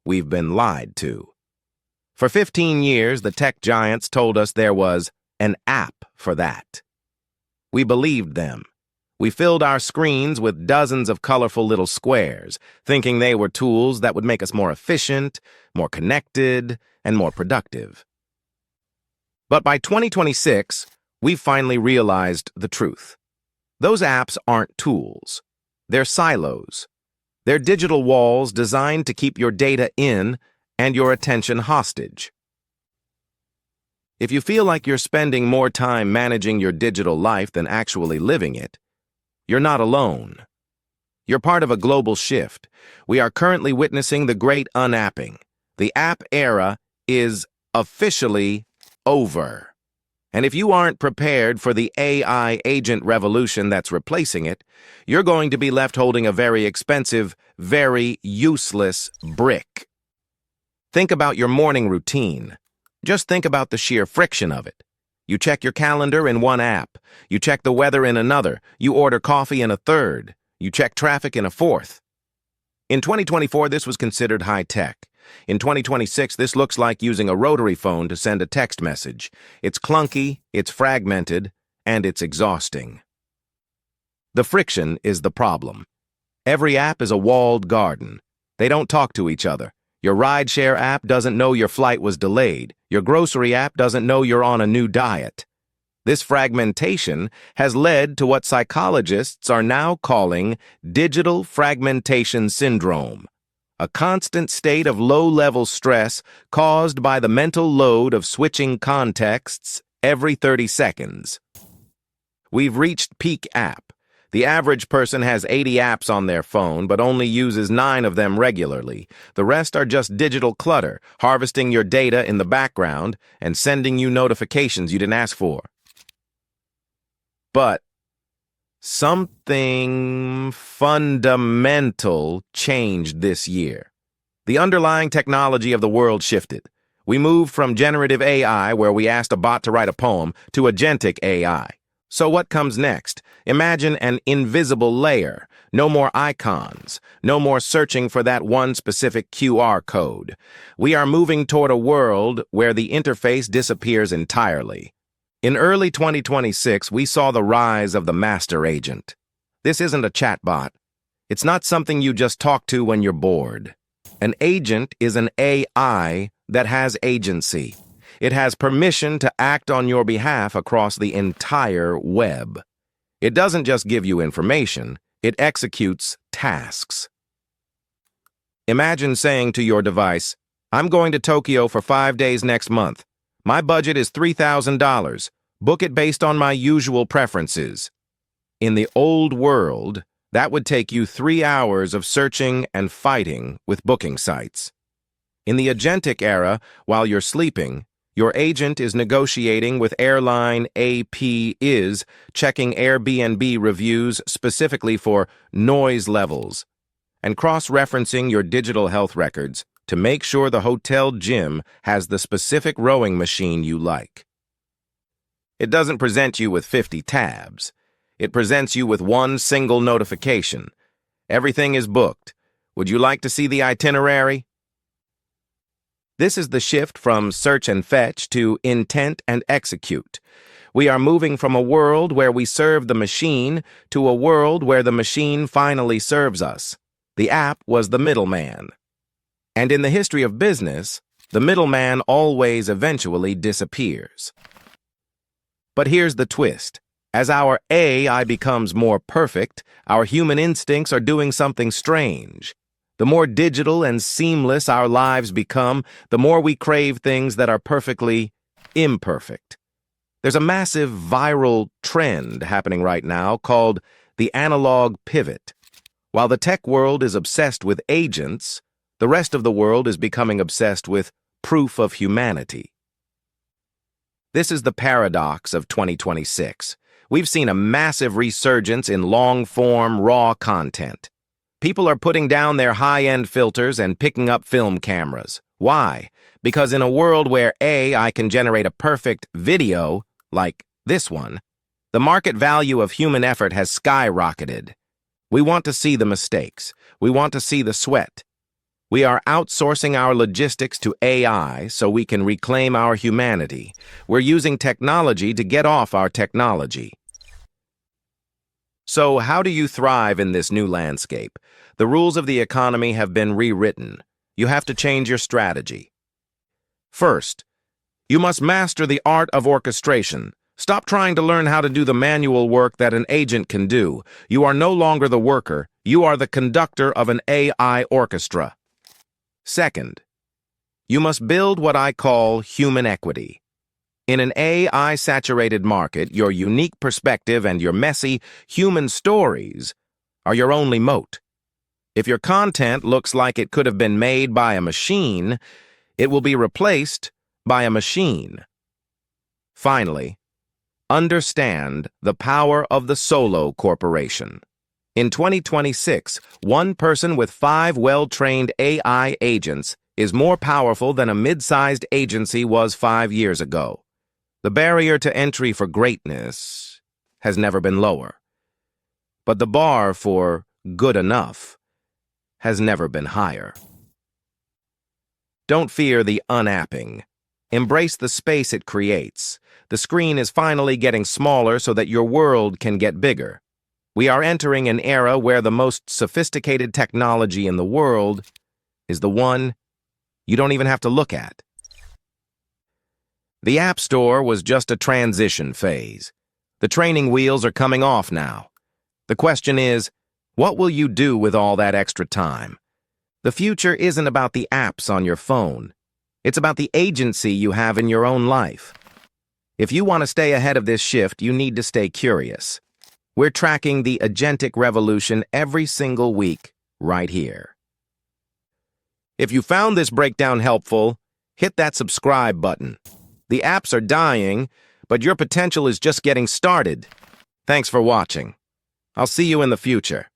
we've been lied to. For 15 years, the tech giants told us there was an app for that. We believed them. We filled our screens with dozens of colorful little squares, thinking they were tools that would make us more efficient, more connected, and more productive. But by 2026, we've finally realized the truth. Those apps aren't tools. They're silos. They're digital walls designed to keep your data in and your attention hostage. If you feel like you're spending more time managing your digital life than actually living it, you're not alone. You're part of a global shift. We are currently witnessing the great unapping. The app era is officially over. And if you aren't prepared for the AI agent revolution that's replacing it, you're going to be left holding a very expensive, very useless brick. Think about your morning routine. Just think about the sheer friction of it. You check your calendar in one app. You check the weather in another. You order coffee in a third. You check traffic in a fourth. In 2024, this was considered high-tech. In 2026, this looks like using a rotary phone to send a text message. It's clunky, it's fragmented, and it's exhausting. The friction is the problem. Every app is a walled garden. They don't talk to each other. Your rideshare app doesn't know your flight was delayed. Your grocery app doesn't know you're on a new diet. This fragmentation has led to what psychologists are now calling digital fragmentation syndrome, a constant state of low-level stress caused by the mental load of switching contexts every 30 seconds. We've reached peak app. The average person has 80 apps on their phone, but only uses 9 of them regularly. The rest are just digital clutter, harvesting your data in the background and sending you notifications you didn't ask for. But something fundamental changed this year. The underlying technology of the world shifted. We moved from generative AI, where we asked a bot to write a poem, to agentic AI. So what comes next? Imagine an invisible layer. No more icons. No more searching for that one specific QR code. We are moving toward a world where the interface disappears entirely. In early 2026, we saw the rise of the master agent. This isn't a chatbot. It's not something you just talk to when you're bored. An agent is an AI that has agency. It has permission to act on your behalf across the entire web. It doesn't just give you information, it executes tasks. Imagine saying to your device, "I'm going to Tokyo for 5 days next month. My budget is $3,000. Book it based on my usual preferences." In the old world, that would take you 3 hours of searching and fighting with booking sites. In the agentic era, while you're sleeping, your agent is negotiating with airline AP checking Airbnb reviews specifically for noise levels, and cross-referencing your digital health records to make sure the hotel gym has the specific rowing machine you like. It doesn't present you with 50 tabs. It presents you with one single notification. Everything is booked. Would you like to see the itinerary? This is the shift from search and fetch to intent and execute. We are moving from a world where we serve the machine to a world where the machine finally serves us. The app was the middleman. And in the history of business, the middleman always eventually disappears. But here's the twist. As our AI becomes more perfect, our human instincts are doing something strange. The more digital and seamless our lives become, the more we crave things that are perfectly imperfect. There's a massive viral trend happening right now called the Analogue Pivot. While the tech world is obsessed with agents, the rest of the world is becoming obsessed with proof of humanity. This is the paradox of 2026. We've seen a massive resurgence in long-form, raw content. People are putting down their high-end filters and picking up film cameras. Why? Because in a world where AI can generate a perfect video, like this one, the market value of human effort has skyrocketed. We want to see the mistakes. We want to see the sweat. We are outsourcing our logistics to AI so we can reclaim our humanity. We're using technology to get off our technology. So, how do you thrive in this new landscape? The rules of the economy have been rewritten. You have to change your strategy. First, you must master the art of orchestration. Stop trying to learn how to do the manual work that an agent can do. You are no longer the worker. You are the conductor of an AI orchestra. Second, you must build what I call human equity. In an AI-saturated market, your unique perspective and your messy, human stories are your only moat. If your content looks like it could have been made by a machine, it will be replaced by a machine. Finally, understand the power of the Solo Corporation. In 2026, one person with 5 well-trained AI agents is more powerful than a mid-sized agency was 5 years ago. The barrier to entry for greatness has never been lower, but the bar for good enough has never been higher. Don't fear the unapping. Embrace the space it creates. The screen is finally getting smaller so that your world can get bigger. We are entering an era where the most sophisticated technology in the world is the one you don't even have to look at. The App Store was just a transition phase. The training wheels are coming off now. The question is, what will you do with all that extra time? The future isn't about the apps on your phone. It's about the agency you have in your own life. If you want to stay ahead of this shift, you need to stay curious. We're tracking the Agentic revolution every single week, right here. If you found this breakdown helpful, hit that subscribe button. The apps are dying, but your potential is just getting started. Thanks for watching. I'll see you in the future.